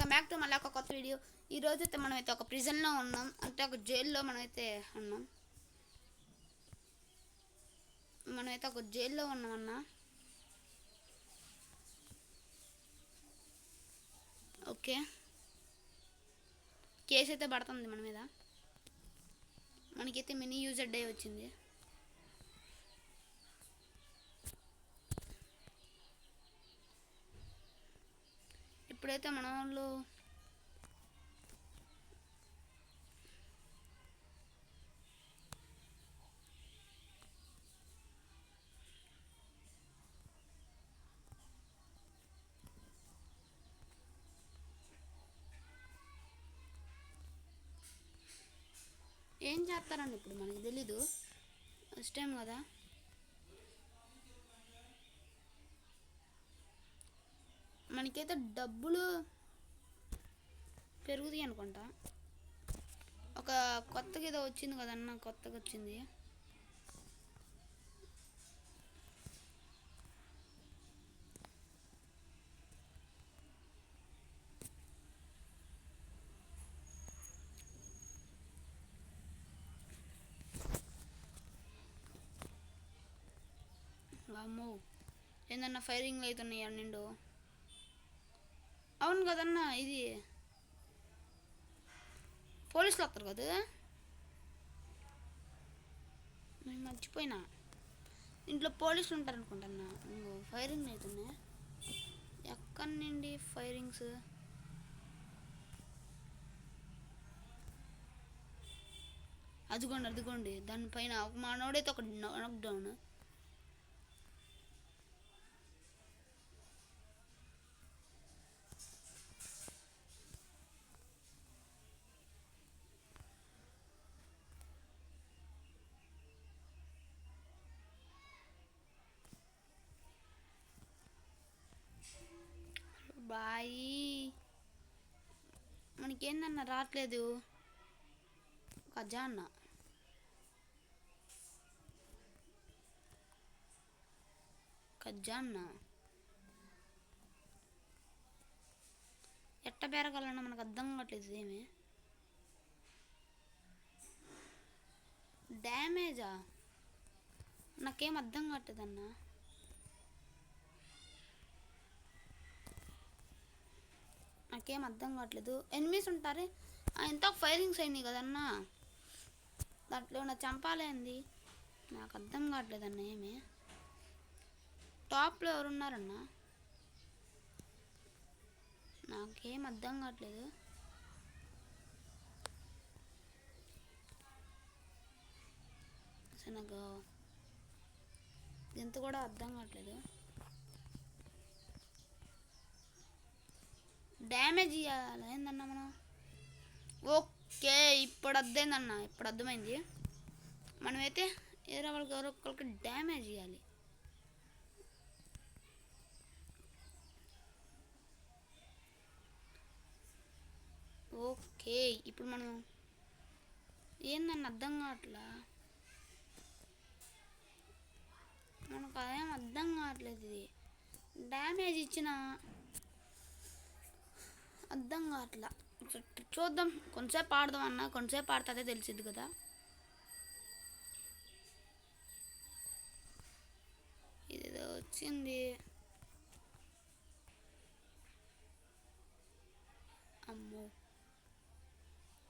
Welcome back to మళ్ళీ ఒక కొత్త వీడియో. ఈరోజు అయితే మనమైతే ఒక ప్రిజన్లో ఉన్నాం, అంటే ఒక జైల్లో ఉన్నాం. మనమైతే ఒక జైల్లో ఉన్నామన్నా. ఓకే, కేసు అయితే పడుతుంది మన మీద. మనకైతే మినీ యూజర్ డే వచ్చింది. ఇప్పుడైతే మన వాళ్ళు ఏం చేస్తారండి ఇప్పుడు మనకి తెలీదు, ఫస్ట్ టైం కదా. మనకైతే డబ్బులు పెరుగుతాయి అనుకుంటా. ఒక కొత్తగా ఏదో వచ్చింది కదన్న, కొత్తగా వచ్చింది. అమ్మో, ఏందన్నా ఫైరింగ్లు అవుతున్నాయి నిండు. అవును కదన్నా, ఇది పోలీసులు వస్తారు కదా. నేను మర్చిపోయినా, ఇంట్లో పోలీసులు ఉంటారు అనుకుంటున్నా. ఇంకో ఫైరింగ్ అవుతున్నాయి. ఎక్కడి నుండి ఫైరింగ్స్? అదిగోండి దానిపైన ఒక మనోడైతే ఒక నాక్డౌన్. బాయ్, మనకేందన్నా రావట్లేదు. ఖజానా ఎట్ట పెరగాలన్నా మనకు అర్థం కావట్లేదు. ఏమి డ్యామేజా? నాకేం అర్థం కావట్లేదు అన్న. నాకేం అర్థం కావట్లేదు. ఎనిమీస్ ఉంటారే, ఎంత ఫైరింగ్స్ అయినాయి కదన్నా. దాంట్లో నా చంపాలేంది? నాకు అర్థం కావట్లేదు అన్న. ఏమి టాప్లో ఎవరున్నారన్నా? నాకేం అర్థం కావట్లేదు. అసలు నాకు ఎంత కూడా అర్థం కావట్లేదు. డ్యామేజ్ ఇవ్వాలి ఏందన్నా మనం. ఓకే, ఇప్పుడు అర్థమైందన్న, ఇప్పుడు అర్థమైంది. మనమైతే వేరే వాళ్ళకి ఎవరొక్కరికి డ్యామేజ్ ఇవ్వాలి. ఓకే, ఇప్పుడు మనం ఏందన్న అర్థం కావట్లా. మనకు అదేం అర్థం కావట్లేదు. ఇది డ్యామేజ్ ఇచ్చిన అర్థం కావట్లా. చూద్దాం, కొంచెంసేపు ఆడదాం అన్న. కొంచెంసేపు ఆడితే తెలిసిద్ది కదా. ఇదేదో వచ్చింది.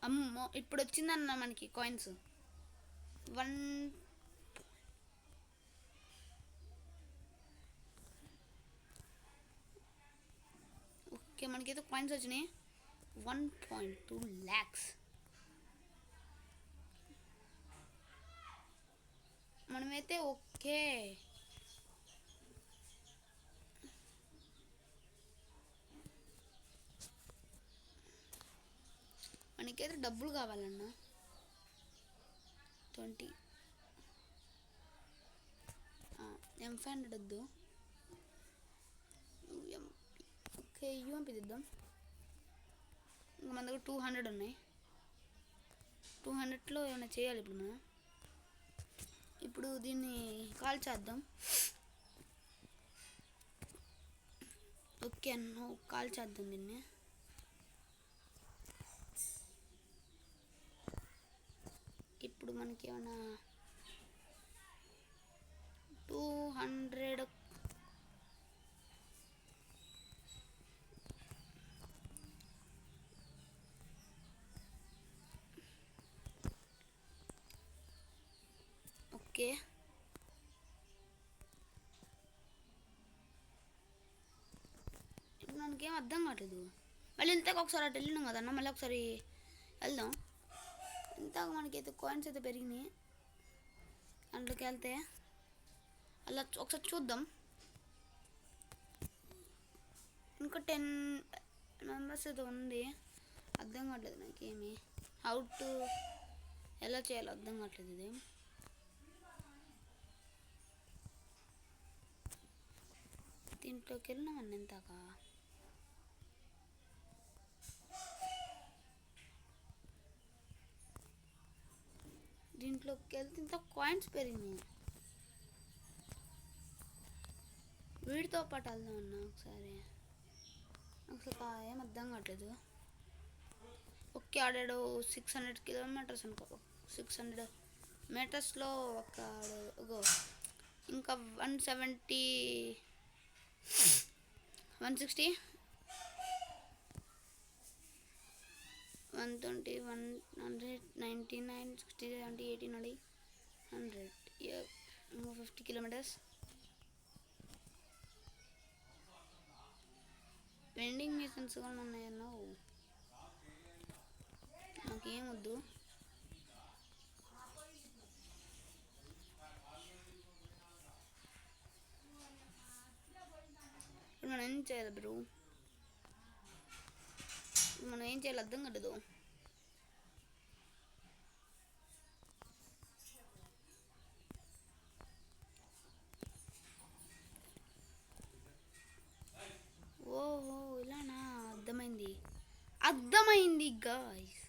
అమ్మో ఇప్పుడు వచ్చిందన్న మనకి కాయిన్స్ 1. ఓకే, మనకైతే కాయిన్స్ వచ్చినాయి 1.2 lakhs. మనమైతే ఓకే, మనకైతే డబ్బులు కావాలన్నా. 20 M500 వద్దు. ఓకే, యూఎంపీ తెద్దాం. ఇంకా మన దగ్గర 200 ఉన్నాయి. 200లో ఏమైనా చేయాలి ఇప్పుడు మనం. ఇప్పుడు దీన్ని కాల్ చేద్దాం. ఓకే అన్న, కాల్ చేద్దాం దీన్ని. ఇప్పుడు మనకి ఏమైనా 200 ఓకే. ఇప్పుడు మనకేం అర్థం కావట్లేదు. మళ్ళీ ఇంతకు ఒకసారి అటు వెళ్ళినాం కదన్నా, మళ్ళీ ఒకసారి వెళ్దాం. ఇంతకు మనకైతే కాయిన్స్ అయితే పెరిగినాయి. అందులోకి వెళ్తే అలా ఒకసారి చూద్దాం. ఇంకా 10 మెంబర్స్ అయితే ఉంది. అర్థం కావట్లేదు నాకేమి హౌ టు ఎలా చేయాలో అర్థం కావట్లేదు. ఇది దీంట్లోకి వెళ్ళినామన్న ఇంతాక. దీంట్లోకి వెళ్తే ఇంత కాయిన్స్ పెరిగినాయి. వీడితో పాటు వెళ్దాం అన్న ఒకసారి. ఏం అర్థం కావట్లేదు. ఓకే, ఆడాడు 600 కిలోమీటర్స్ అనుకో. 600 మీటర్స్లో ఒక ఇంకా 170 160 120 199 60 70 80 90 100 50 కిలోమీటర్స్. వెండింగ్ మిషన్స్ కూడా ఉన్నాయన్నా. నాకేం వద్దు. ఇప్పుడు మనం ఏం చేయాలి బ్రో? మనం ఏం చేయాలి అర్థం కట్టదు. ఓహో ఇలానా, అర్థమైంది గాయ్స్.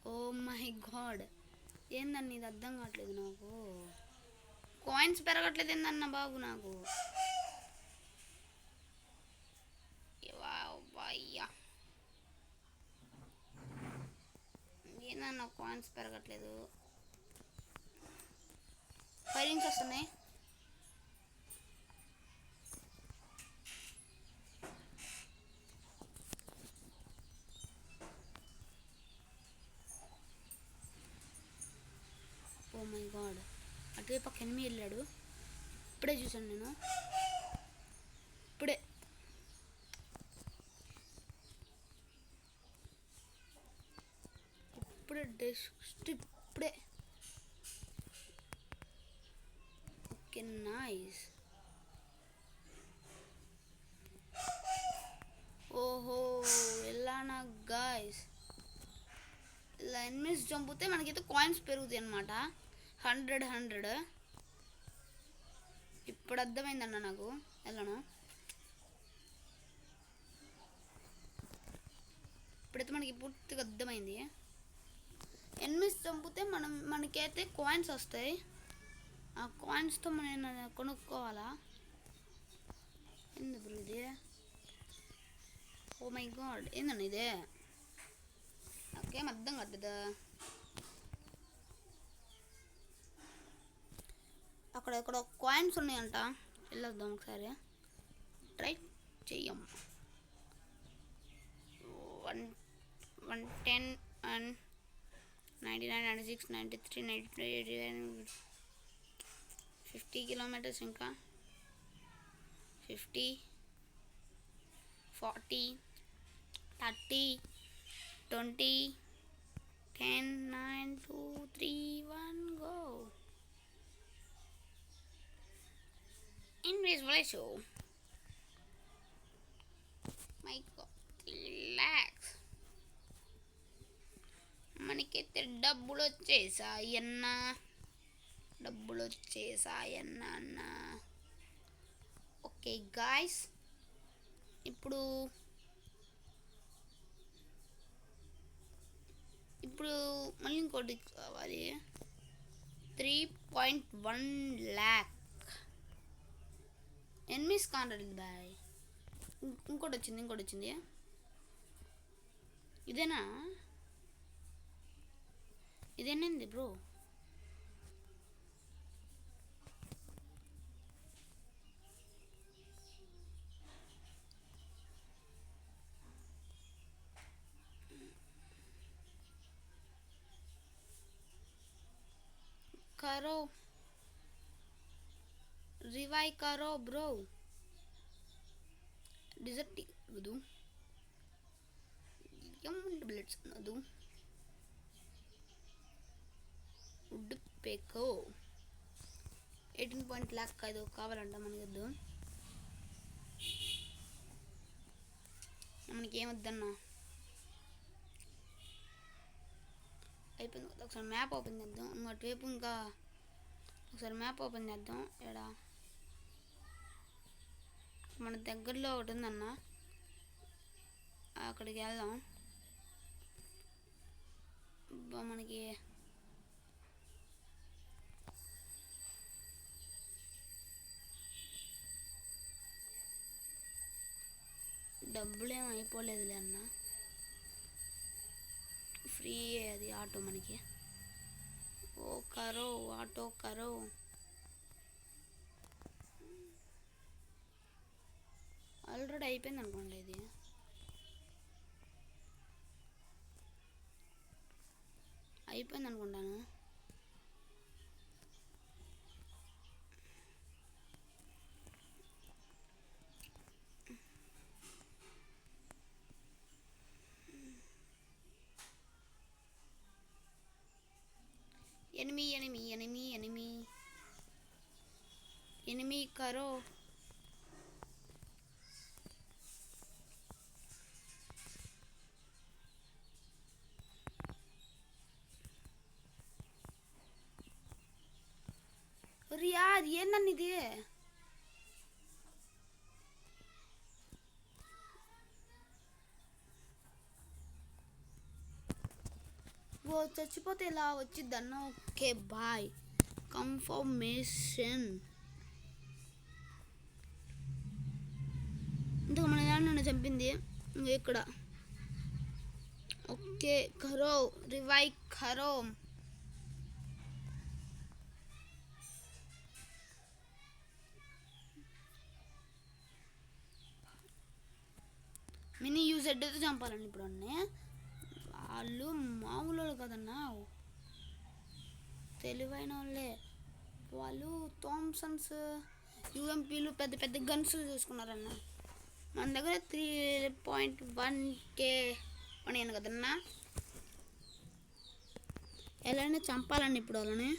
ఓ మై గాడ్, ఏందన్న ఇది అర్థం కావట్లేదు నాకు. కాయిన్స్ పెరగట్లేదు ఏందన్న బాబు నాకు. ఏందన్న కాయిన్స్ పెరగట్లేదు. ఫైరింగ్స్ వస్తున్నాయి. ఓ మై గాడ్, అటువైపు పక్క ఎనిమిది వెళ్ళాడు. ఇప్పుడే చూసాను నేను. ఇప్పుడే ఇప్పుడే ఓకే నైస్. ఓహో ఎలానా గాయ్స్, ఇలా ఎనిమిస్ చంపితే మనకైతే కాయిన్స్ పెరుగుతాయి అన్నమాట. 100 ఇప్పుడు అర్థమైందన్న నాకు ఎలానో. ఇప్పుడైతే మనకి పూర్తిగా అర్థమైంది. ఎనిమిస్ చంపితే మనకైతే కాయిన్స్ వస్తాయి. ఆ కాయిన్స్తో మనం కొనుక్కోవాలా. ఏంది బ్రో ఇది? ఓ మై గాడ్, ఏందన్న ఇదే? నాకేం అర్థం కావట్లేదు. అక్కడ ఎక్కడ కాయిన్స్ ఉన్నాయంట, వెళ్ళొద్దాం ఒకసారి. ట్రై చెయ్యం. 110 and 99 96 93 92 89 50 కిలోమీటర్స్. ఇంకా 50 40 30 20 10 9 2 3 1 go. Invisible show. My God relax. మనకైతే డబ్బులు వచ్చేసాయన్నా, డబ్బులు వచ్చేసాయన్నా అన్న. ఓకే గాయ్స్, ఇప్పుడు మళ్ళీ ఇంకోటి కావాలి. 3.1 lakh ఎనిమిస్ కాంటాడు బాయ్. ఇంకోటి వచ్చింది. ఇదేనండి బ్రో. करो रिवाइव करो ब्रो. डिजर्ट वदू बुलेट्स वदू వుడ్ పేకో 18 lakh ఇది కావాలంట మనకి. మనకి ఏమొద్దన్నా అయిపోయింది. ఒకసారి మ్యాప్ ఓపెన్ చేద్దాం. ఇంకోటి వైపు ఇంకా ఒకసారి మ్యాప్ ఓపెన్ చేద్దాం. ఎడా మన దగ్గరలో ఒకటి ఉందన్న, అక్కడికి వెళ్దాం. మనకి డబ్బులేం అయిపోలేదులే అన్న, ఫ్రీ అది ఆటో మనకి. ఓ కరో ఆటో కరో. ఆల్రెడీ అయిపోయింది అనుకోండి, ఇది అయిపోయింది అనుకుంటాను. एनिमी करो. अरे यार ये नन्निदे वो చచ్చిపోతే ఇలా వచ్చిద్దన్న. Okay bye confirmation. ఇంతకు మన నన్ను చంపింది ఇక్కడ. ఓకే కరో రివైవ్ కరో. మినీ యూజెడ్తో చంపాలండి ఇప్పుడు అన్నీ. వాళ్ళు మామూలు వాళ్ళు కదన్నా, తెలివైన వాళ్ళే వాళ్ళు. థామ్సన్స్ యూఎంపీలు పెద్ద పెద్ద గన్స్ చూసుకున్నారన్న. మన దగ్గర 3.1K ఉన్నాను కదన్నా. ఎలాగైనా చంపాలండి ఇప్పుడు వాళ్ళని.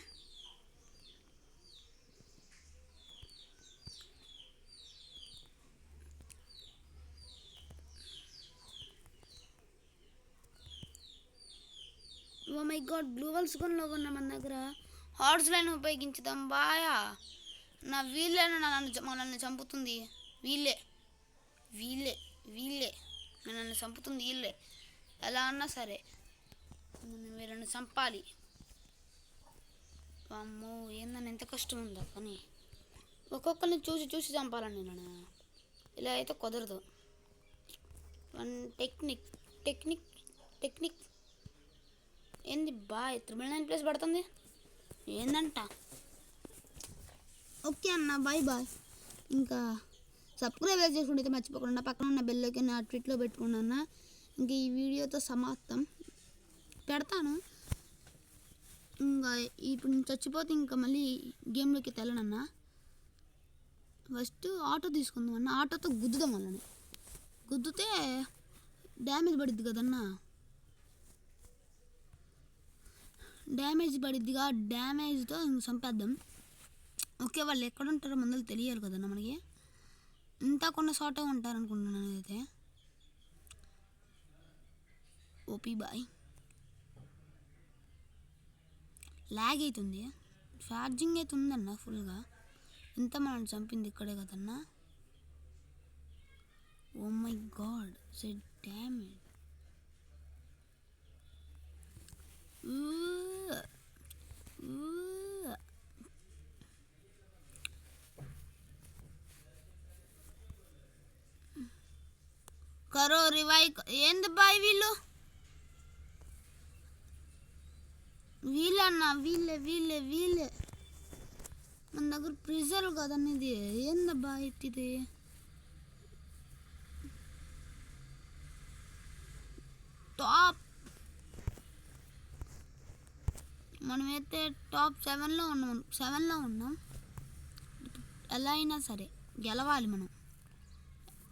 Oh my god gloo walls కొనలో కొన్నా మన దగ్గర. హార్స్ లైన్ ఉపయోగించుదాం బాయా. నా వీళ్ళేనా మనల్ని చంపుతుంది. వీళ్ళే నన్ను చంపుతుంది. వీళ్ళే ఎలా అన్నా సరే వీళ్ళని చంపాలి. అమ్మో ఏందని ఎంత కష్టం ఉందో. కానీ ఒక్కొక్కరిని చూసి చంపాలండి నేను. ఇలా అయితే కుదరదు. వన్ టెక్నిక్ ఏంది బాయ్ 999 పడుతుంది ఏందంట. ఓకే అన్న బాయ్. ఇంకా సబ్స్క్రైబ్ చేసుకుంటే మర్చిపోకుండా పక్కన ఉన్న బెల్లోకి నా ట్విట్లో పెట్టుకున్నా. ఇంక ఈ వీడియోతో సమాప్తం పెడతాను. ఇంకా ఇప్పుడు నేను చచ్చిపోతే ఇంకా మళ్ళీ గేమ్లోకి తెల్లనన్నా. ఫస్ట్ ఆటో తీసుకుందాం అన్న. ఆటోతో గుద్దుదాం వాళ్ళని. గుద్దితే డ్యామేజ్ పడిద్ది కదన్నా. డ్యామేజ్తో ఇంక చంపేద్దాం. ఓకే వాళ్ళు ఎక్కడ ఉంటారో ముందు తెలియాలి కదన్నా మనకి. ఇంత కొన్న చోట ఉంటారనుకుంటున్నాను అయితే. ఓపీ బాయ్. ల్యాగ్ అవుతుంది, ఛార్జింగ్ అయితే ఉందన్న ఫుల్గా. ఇంత మనం చంపింది ఇక్కడే కదన్నా. Oh my god, said damn it. కరో రివైవ్. ఏంది బాయ్ వీళ్ళన్నా వీళ్ళే మన దగ్గర ప్రిజర్వ్ కదన్న ఇది. ఏందబ్బా ఇది టాప్. మనమైతే టాప్ 7లో ఉన్నాం. ఎలా అయినా సరే గెలవాలి మనం.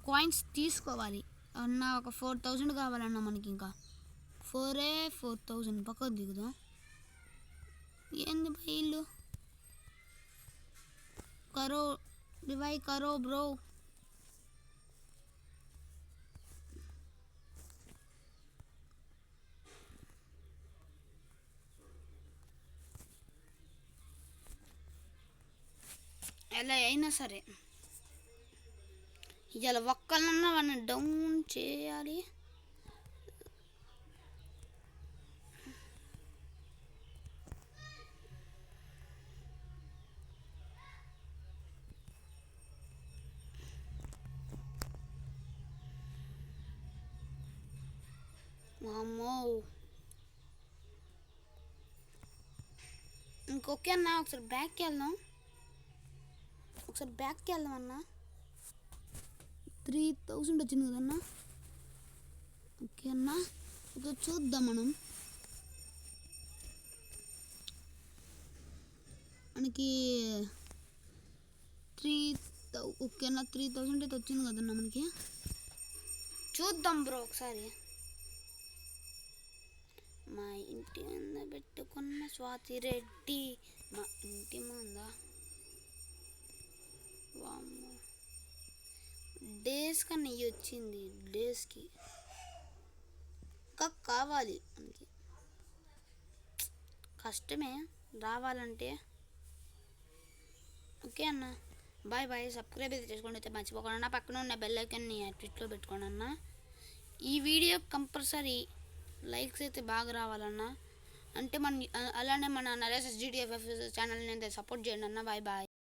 కాయిన్స్ తీసుకోవాలి అన్న. ఒక 4000 కావాలన్నా మనకి. ఇంకా 4000 పక్కకు దిగుదాం. ఏంది వీళ్ళు కరో రివైవ్ కరో బ్రో. ఎలా అయినా సరే ఇలా ఒక్కళ్ళన్నా వాడిని డౌన్ చేయాలి. అమ్మో, ఇంకొకే అన్న. ఒకసారి బ్యాక్కి వెళ్దాం అన్న. 3000 వచ్చింది కదన్నా. ఓకే అన్న, ఒకసారి చూద్దాం మనం. మనకి 3000 ఓకే అన్న. 3000 అయితే వచ్చింది కదన్నా మనకి. చూద్దాం బ్రో ఒకసారి. మా ఇంటి ముందు పెట్టుకున్న స్వాతి రెడ్డి, మా ఇంటి ముందా. వామ్మో, డేస్ కన్నా నెయ్యి వచ్చింది. డేస్కి ఇంకా కావాలి మనకి. కష్టమే రావాలంటే. ఓకే అన్న, బాయ్ బాయ్. సబ్స్క్రైబ్ అయితే చేసుకోండి, అయితే మర్చిపోకుండా. పక్కన ఉన్న బెల్ ఐకాన్ని ట్విట్లో పెట్టుకోండి అన్న. ఈ వీడియో కంపల్సరీ లైక్స్ అయితే బాగా రావాలన్నా. అంటే అలానే మన నరేష్ GTFF ఛానల్ని అయితే సపోర్ట్ చేయండి అన్న. Bye bye.